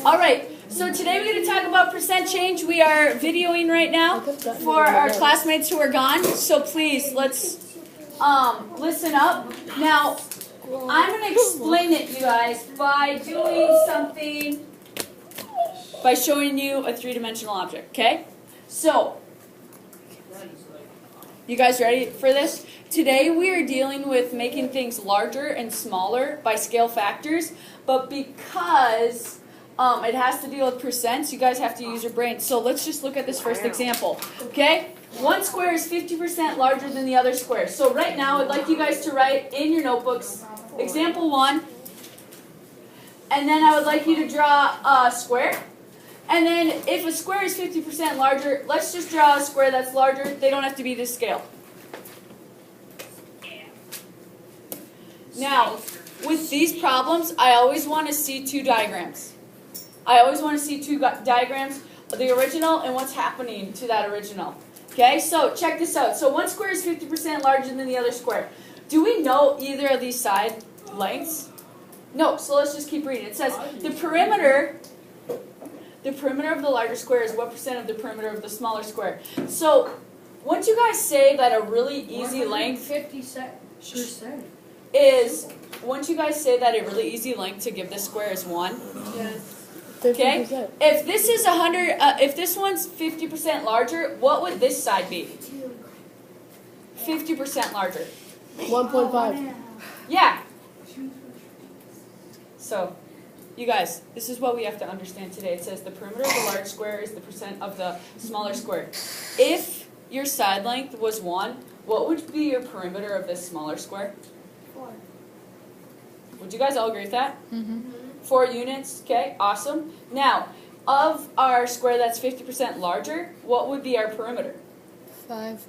All right, so today we're going to talk about percent change. We are videoing right now for our classmates who are gone, so please, let's listen up. Now, I'm going to explain it, you guys, by doing something, by showing you a three-dimensional object, okay? So, you guys ready for this? Today we are dealing with making things larger and smaller by scale factors, but because it has to deal with percents, you guys have to use your brain. So let's just look at this first example, okay? One square is 50% larger than the other square. So right now I'd like you guys to write in your notebooks example 1, and then I would like you to draw a square. And then if a square is 50% larger, let's just draw a square that's larger. They don't have to be this scale. Now, with these problems, I always want to see two diagrams. I always want to see two diagrams, the original and what's happening to that original. Okay, so check this out. So one square is 50% larger than the other square. Do we know either of these side lengths? No, so let's just keep reading. It says the perimeter of the larger square is what percent of the perimeter of the smaller square. So, wouldn't you guys say that a really easy length is, wouldn't you guys say that a really easy length to give this square is 1? Yes. Okay? If this is 100, if this one's 50% larger, what would this side be? 50% larger. 1.5. Yeah. So, you guys, this is what we have to understand today. It says the perimeter of the large square is the percent of the smaller square. If your side length was 1, what would be your perimeter of this smaller square? 4. Would you guys all agree with that? Mm-hmm. 4 units, okay, awesome. Now, of our square that's 50% larger, what would be our perimeter? 5.5.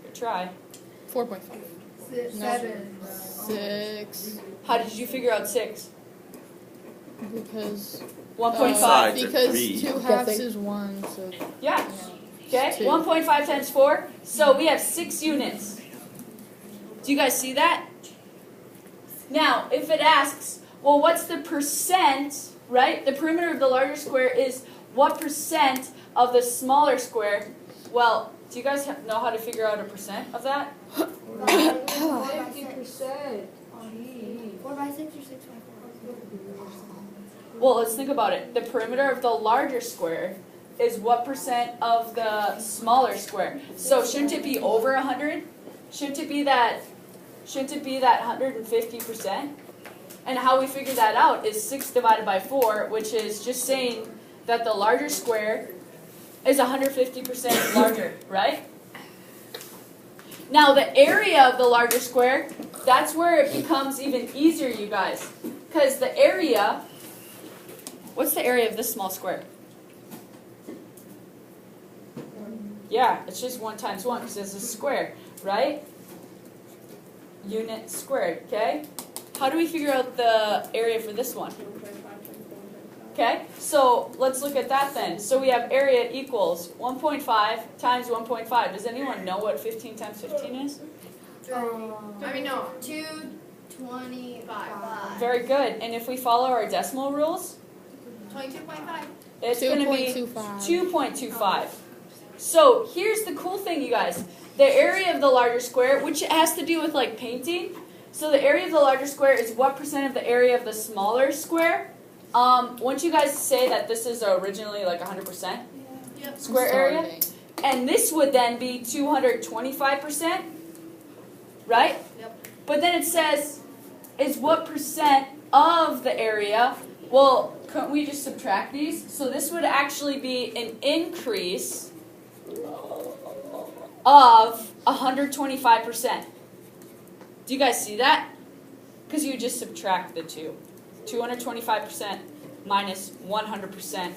Good try. 4.5. 7. 6. How did you figure out 6? Because 1.5. Sides are because 3. 2 halves is 1, so Yeah. Okay, 2. 1.5 times 4. So we have 6 units. Do you guys see that? Now, if it asks, well, what's the percent, right? The perimeter of the larger square is what percent of the smaller square? Well, do you guys know how to figure out a percent of that? 50%. 4 by 6 or 6 by 4? Well, let's think about it. The perimeter of the larger square is what percent of the smaller square? So shouldn't it be over 100? Shouldn't it be that 150%? And how we figure that out is 6 divided by 4, which is just saying that the larger square is 150% larger, right? Now the area of the larger square, that's where it becomes even easier, you guys. Because the area, what's the area of this small square? Yeah, it's just 1 times 1 because it's a square, right? Unit squared, okay? How do we figure out the area for this one? Okay, so let's look at that then. So we have area equals 1.5 times 1.5. Does anyone know what 15 times 15 is? 225. Very good. And if we follow our decimal rules, 22.5. it's going to be 2.25. 2.25. So here's the cool thing, you guys. The area of the larger square, which has to do with like painting. So the area of the larger square is what percent of the area of the smaller square. Wouldn't you guys say that this is originally like 100% square area? And this would then be 225%, right? Yep. But then it says, is what percent of the area? Well, couldn't we just subtract these? So this would actually be an increase of 125%. Do you guys see that? Because you just subtract the two. 225% minus 100%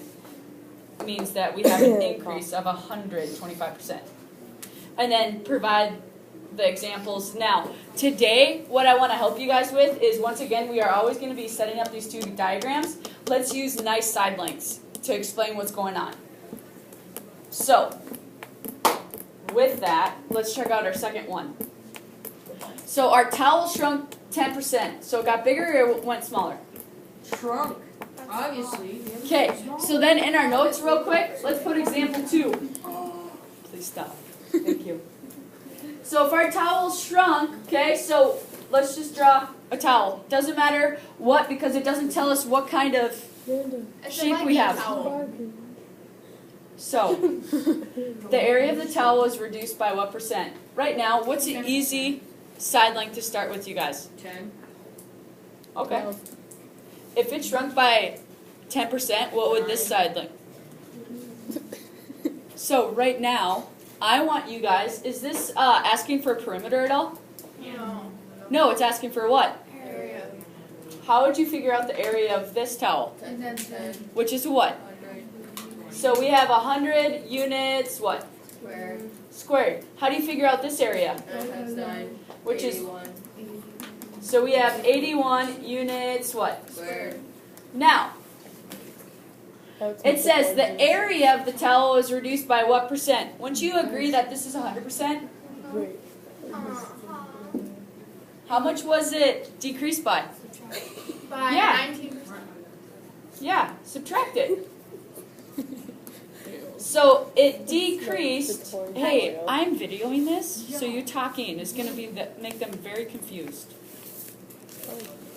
means that we have an increase of 125%. And then provide the examples. Now, today, what I want to help you guys with is, once again, we are always going to be setting up these two diagrams. Let's use nice side lengths to explain what's going on. So, with that, let's check out our second one. So our towel shrunk 10%. So it got bigger or it went smaller? Shrunk. Obviously. Okay, so then in our notes real quick, let's put example 2. Please stop. Thank you. So if our towel shrunk, okay, so let's just draw a towel. Doesn't matter what, because it doesn't tell us what kind of shape we have. So, the area of the towel is reduced by what percent? Right now, what's an easy side length to start with, you guys? 10. Okay. If it shrunk by 10%, what would this side look? So right now, I want you guys, is this asking for a perimeter at all? No. No, it's asking for what? Area. How would you figure out the area of this towel? 10, 10, 10. Which is what? 100. So we have 100 units, what? Square. Squared. How do you figure out this area? 9 times 9. Which is, 81. so we have 81 units, what? Squared. Now, it says the area of the towel is reduced by what percent? Wouldn't you agree that this is 100%? How much was it decreased by? By Yeah. 19%. Yeah, subtract it. So it decreased. Hey, I'm videoing this, so you talking is going to be make them very confused.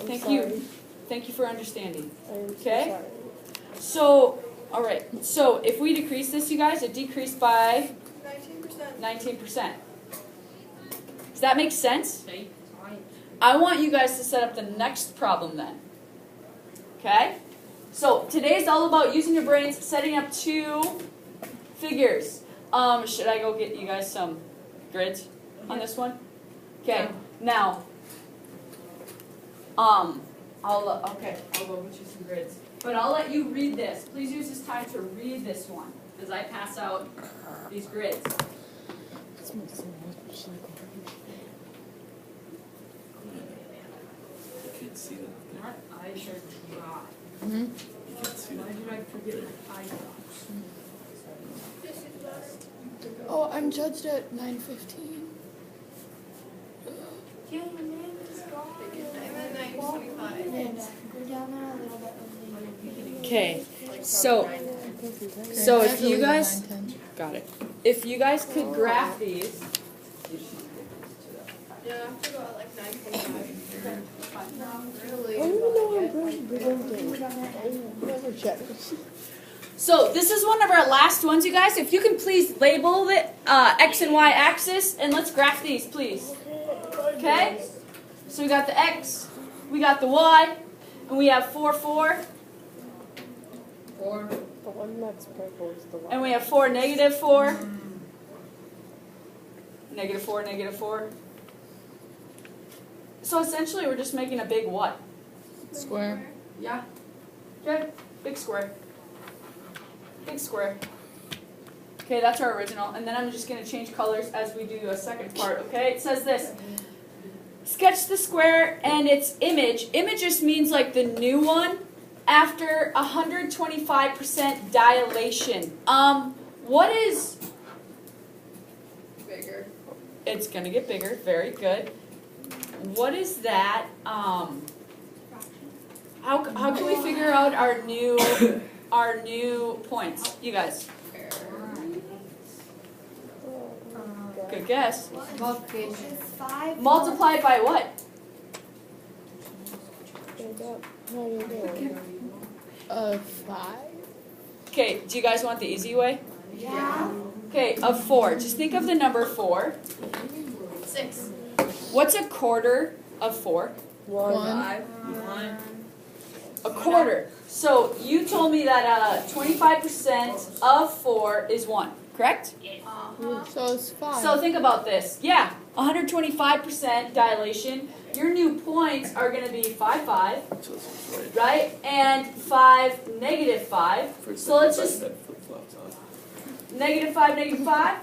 Thank you. Thank you for understanding. Okay? So, all right. So if we decrease this, you guys, it decreased by 19%. Does that make sense? I want you guys to set up the next problem then. Okay? So today's all about using your brains, setting up 2 figures. Should I go get you guys some grids on this one? Okay. Now, I'll go get you some grids. But I'll let you read this. Please use this time to read this one as I pass out these grids. I can't see that. Not eye shirt. Mm-hmm. I can't see Why that. did I forget eye drops? Oh, I'm judged at 9:15. Yeah, your name is gone. I'm at 9:25. Go down there a little bit. Okay. So if you guys 9:10. got it. If you guys could graph these. Yeah, I have to go at like 9:25. So this is one of our last ones, you guys. If you can please label the X and Y axis, and let's graph these, please. Okay? So we got the X, we got the Y, and we have 4, 4, 4. The one that's purple is the one. and we have 4, negative 4, negative 4, negative 4. So essentially we're just making a big what? Square. Yeah. Okay, big square. Big square. Okay, that's our original. And then I'm just going to change colors as we do a second part, okay? It says this. Sketch the square and its image. Image just means like the new one after 125% dilation. What is... Bigger. It's going to get bigger. Very good. What is that? How can we figure out our new points? You guys. Good guess. Multiplication. It's 5. Multiplied by what? How you doing? 5. Okay, do you guys want the easy way? Yeah. Okay, of 4. Just think of the number 4. 6. What's a quarter of 4? 1. 5. 1. A quarter. So you told me that 25% of 4 is 1, correct? So it's 5. So think about this. Yeah, 125% dilation. Your new points are going to be 5, 5, So this one's right. right? And 5, negative 5. For a So let's second, just I had flip-flops on. negative 5,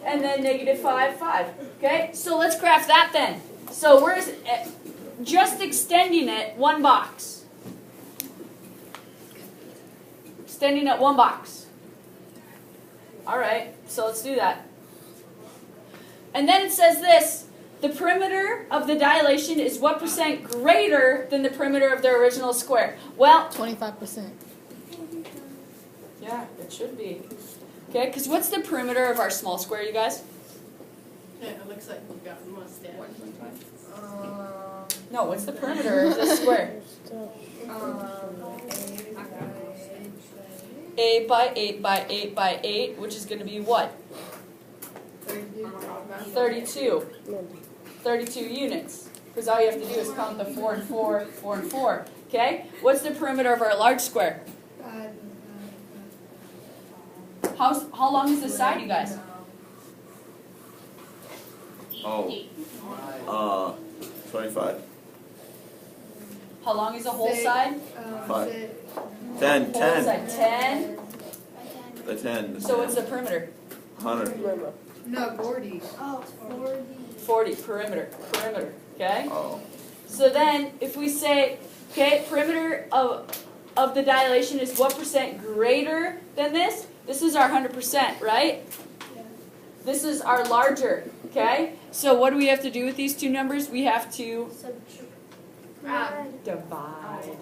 and then negative 5, 5. Okay, so let's graph that then. So we're just extending it 1 box. Extending it 1 box. All right, so let's do that. And then it says this. the perimeter of the dilation is what percent greater than the perimeter of the original square? Well, 25%. yeah, it should be. Okay, because what's the perimeter of our small square, you guys? Yeah, it looks like we've got a mustache. No, what's the perimeter of the square? 8 by 8 by 8 by 8, which is going to be what? 32. 32 units. Because all you have to do is count the 4 and 4, 4 and 4. Okay? What's the perimeter of our large square? How long is the side, you guys? Oh. 25. How long is the whole side? 5. 10. Whole 10. side 10. The 10. So what's the perimeter? 100. No, 40. Oh, 40. 40. Perimeter. Perimeter. Okay? Oh. So then, if we say, okay, perimeter of the dilation is what percent greater than this? This is our 100%, right? Yeah. This is our larger, okay? So what do we have to do with these two numbers? We have to divide. So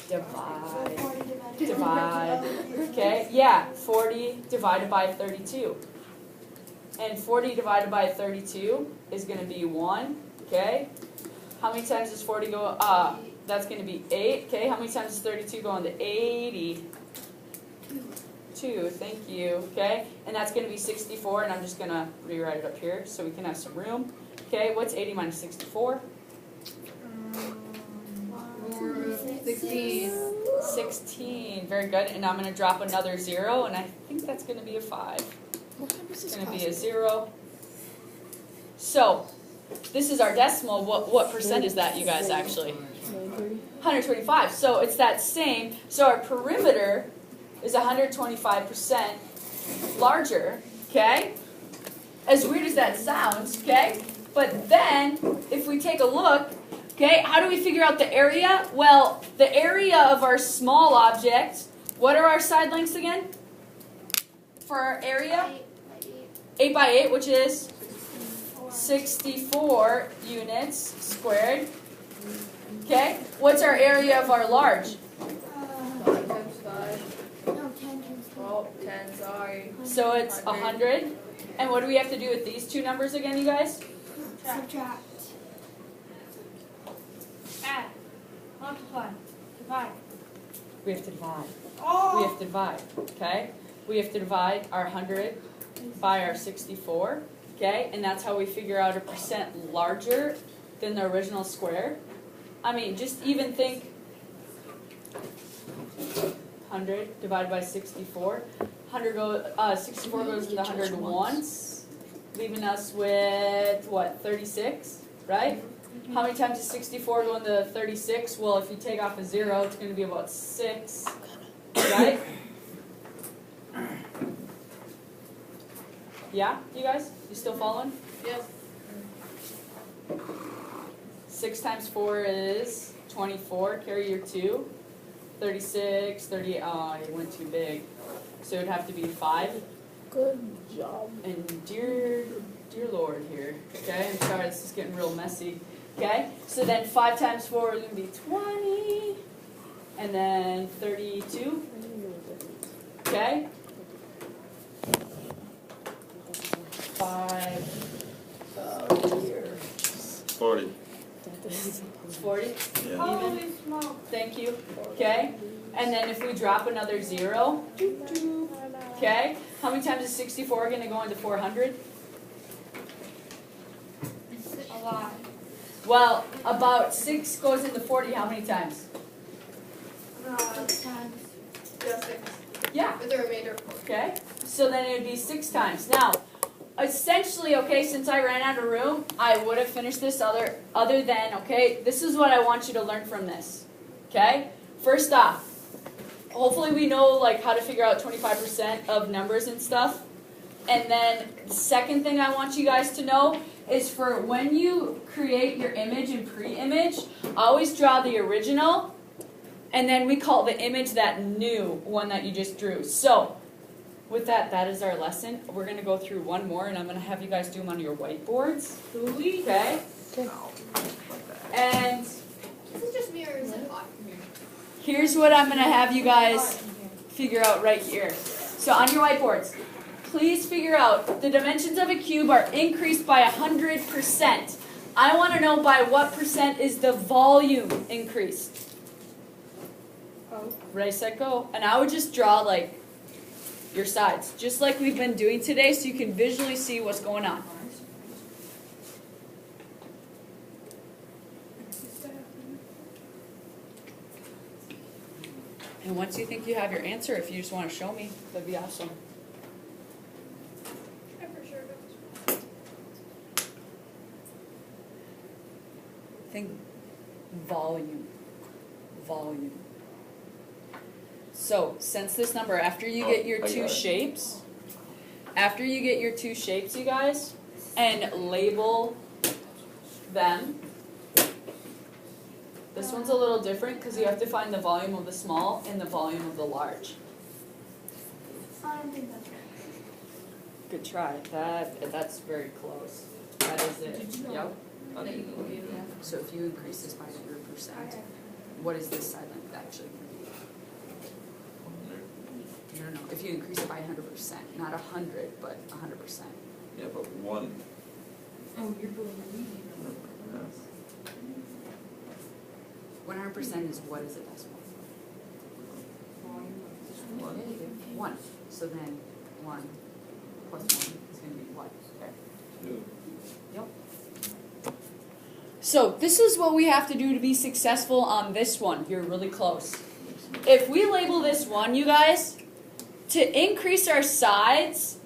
Divide. 40 divided Divide. by 12 is- Okay, yeah, 40 divided by 32. And 40 divided by 32 is going to be 1, okay? How many times does 40 go? That's going to be 8, okay? How many times does 32 go into 80? 2, thank you, okay? And that's going to be 64, and I'm just going to rewrite it up here so we can have some room. Okay, what's 80 minus 64? 16. 16, very good. And I'm going to drop another 0, and I think that's going to be a 5. What time is It's this going to be a 0. So, this is our decimal. What percent is that, you guys, actually? 125. So, it's that same. So, our perimeter is 125% larger, okay? As weird as that sounds, okay? But then, if we take a look, okay, how do we figure out the area? Well, the area of our small object, what are our side lengths again? For our area? 8 by 8, which is 64 units squared. Okay, what's our area of our large? 5 times 5. No, 10 times 12. Oh, 10, sorry. So it's 100. And what do we have to do with these two numbers again, you guys? Subtract. Add. Multiply. Divide. We have to divide. Oh! We have to divide, okay? We have to divide our 100 by our 64, okay? And that's how we figure out a percent larger than the original square. I mean, just even think 100 divided by 64. 64 goes into 100 once, leaving us with, what, 36, right? How many times does 64 go into 36? Well, if you take off a 0, it's going to be about 6, right? Yeah, you guys? You still following? Yes. 6 times 4 is 24. Carry your 2. 36, 38. Oh, it went too big. So it would have to be 5. Good job. And dear Lord here. Okay, I'm sorry, this is getting real messy. Okay, so then 5 times 4 is going to be 20. And then 32. Okay. 5. Here. 40. It's 40. Yeah. Holy smoke. Thank you. Okay. And then if we drop another 0. Okay. How many times is 64 going to go into 400? A lot. Well, about 6 goes into 40 how many times? 6 times. Yeah, 6. Yeah. With the remainder. Okay. So then it would be 6 times. Now, essentially, okay, since I ran out of room, I would have finished this other than, okay, this is what I want you to learn from this. Okay? First off, hopefully we know like how to figure out 25% of numbers and stuff. And then the second thing I want you guys to know is for when you create your image and pre-image, always draw the original, and then we call the image that new one that you just drew. So, with that, that is our lesson. We're gonna go through one more, and I'm gonna have you guys do them on your whiteboards. Okay? And This is just me or is it hot? here's what I'm gonna have you guys figure out right here. So on your whiteboards, please figure out the dimensions of a cube are increased by 100%. I want to know by what percent is the volume increased. Ready, set, go. And I would just draw like your sides, just like we've been doing today, so you can visually see what's going on. And once you think you have your answer, if you just want to show me, that'd be awesome. I for sure don't. Think volume. Volume. So, since this number, after you get your I two got it. shapes, you guys, and label them. This one's a little different because you have to find the volume of the small and the volume of the large. I don't think that's right. Good try. That's very close. That is it. Yep. So if you increase this by 100%, what is this side length actually going to be? No. If you increase it by 100%, not 100, but 100%. Yeah, but 1. Oh, you're going 100% is what is a decimal? 1. So then 1 plus 1 is going to be what? There. 2. Yep. So this is what we have to do to be successful on this one. You're really close. If we label this 1, you guys, to increase our sides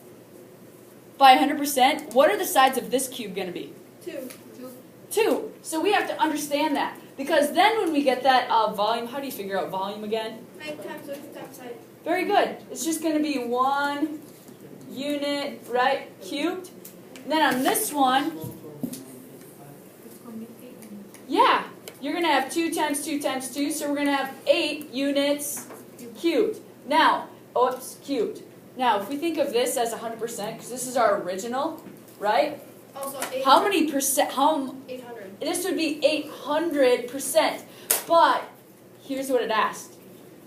by 100%, what are the sides of this cube going to be? 2. 2. So we have to understand that. Because then when we get that volume, how do you figure out volume again? 9 times width times height. Very good. It's just going to be 1 unit, right, cubed. And then on this one, yeah, you're going to have 2 times 2 times 2, so we're going to have 8 units cubed. Now, cubed. Now, if we think of this as 100%, because this is our original, right? Also 800. How many percent, 800. this would be 800%. But here's what it asked.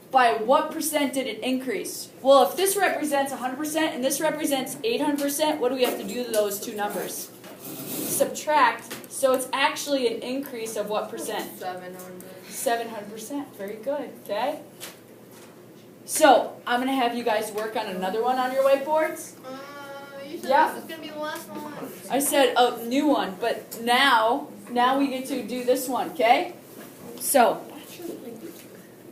By what percent did it increase? Well, if this represents 100% and this represents 800%, what do we have to do to those two numbers? Subtract. So it's actually an increase of what percent? 700. 700%. Very good. Okay? So I'm going to have you guys work on another one on your whiteboards. You said Yeah. this is going to be the last one. I said a new one, but now we get to do this one, okay? So,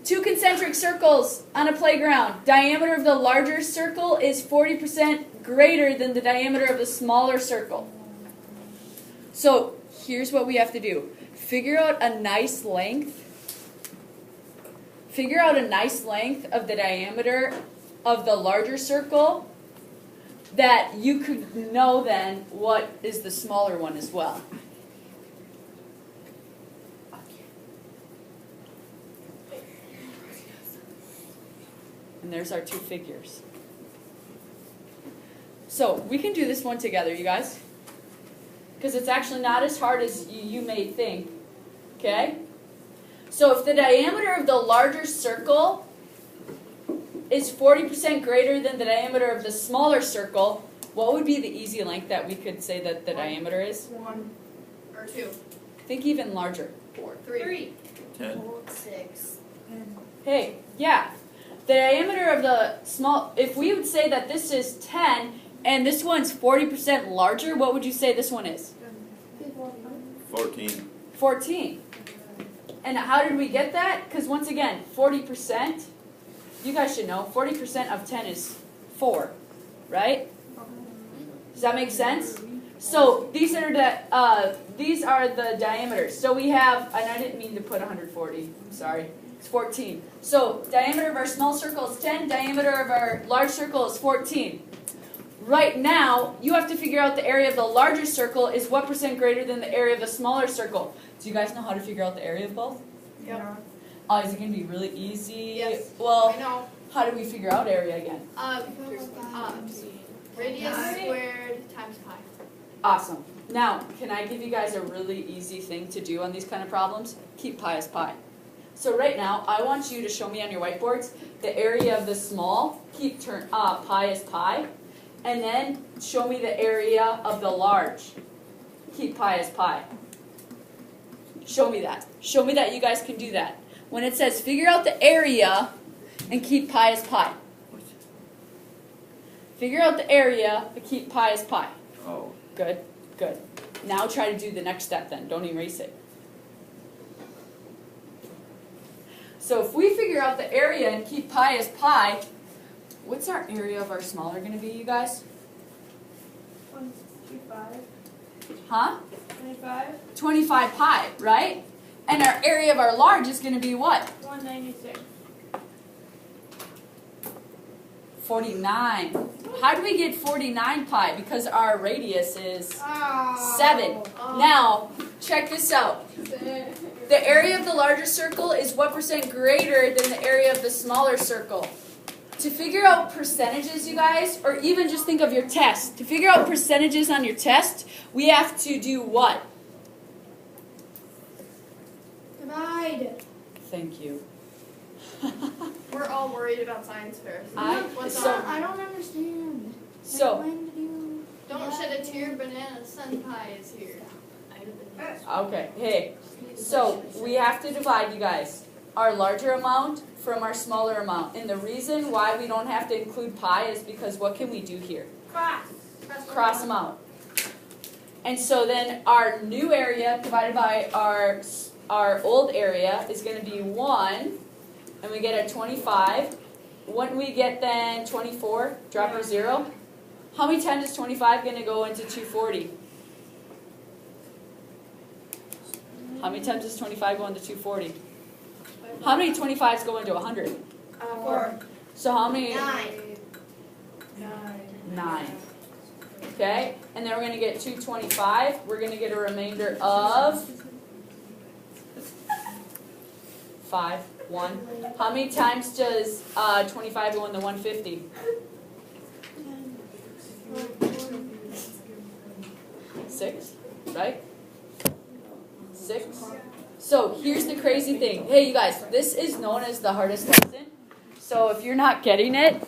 2 concentric circles on a playground. Diameter of the larger circle is 40% greater than the diameter of the smaller circle. So, here's what we have to do. Figure out a nice length. Figure out a nice length of the diameter of the larger circle that you could know then what is the smaller one as well. And there's our 2 figures. So we can do this one together, you guys. Because it's actually not as hard as you may think. Okay? So if the diameter of the larger circle is 40% greater than the diameter of the smaller circle, what would be the easy length that we could say that the diameter is? 1 or 2. Think even larger. 4. 3. 10. 6. Hey, yeah. The diameter of the small, if we would say that this is 10 and this one's 40% larger, what would you say this one is? 14. 14. And how did we get that? Because once again, 40%, you guys should know, 40% of 10 is 4, right? Does that make sense? So these are the diameters. So we have, and I didn't mean to put 140, I'm sorry. It's 14. So diameter of our small circle is 10, diameter of our large circle is 14. Right now, you have to figure out the area of the larger circle is what percent greater than the area of the smaller circle. Do you guys know how to figure out the area of both? Yeah. Oh, is it going to be really easy? Yes. Well, I know. How do we figure out area again? Radius squared times pi. Awesome. Now, can I give you guys a really easy thing to do on these kind of problems? Keep pi as pi. So right now, I want you to show me on your whiteboards the area of the small, keep pi as pi, and then show me the area of the large, keep pi as pi. Show me that. Show me that you guys can do that. When it says figure out the area and keep pi as pi. Figure out the area but keep pi as pi. Oh, Good, good. Now try to do the next step then. Don't erase it. So if we figure out the area and keep pi as pi, what's our area of our smaller going to be, you guys? 125. Huh? 25. 25 pi, right? And our area of our large is going to be what? 196. 49. How do we get 49 pi? Because our radius is Oh. 7. Now, check this out. The area of the larger circle is what % greater than the area of the smaller circle. To figure out percentages, you guys, or even just think of your test. To figure out percentages on your test, we have to do what? Divide. Thank you. We're all worried about science fairs. I don't understand. So, Explain to you. Don't shed a tear, banana senpai is here. okay, hey. So, we have to divide, you guys, our larger amount from our smaller amount. And the reason why we don't have to include pi is because what can we do here? Cross them out. And so then our new area divided by our old area is going to be 1, and we get a 25. When we get then 24, drop our 0. How many times is 25 going to go into 240? How many times does 25 go into 240? How many 25s go into 100? 4. So how many? 9. 9. Okay, and then we're going to get 225. We're going to get a remainder of 5, 1. How many times does 25 go into 150? 6, right? 6. So here's the crazy thing. Hey, you guys, this is known as the hardest lesson. So if you're not getting it,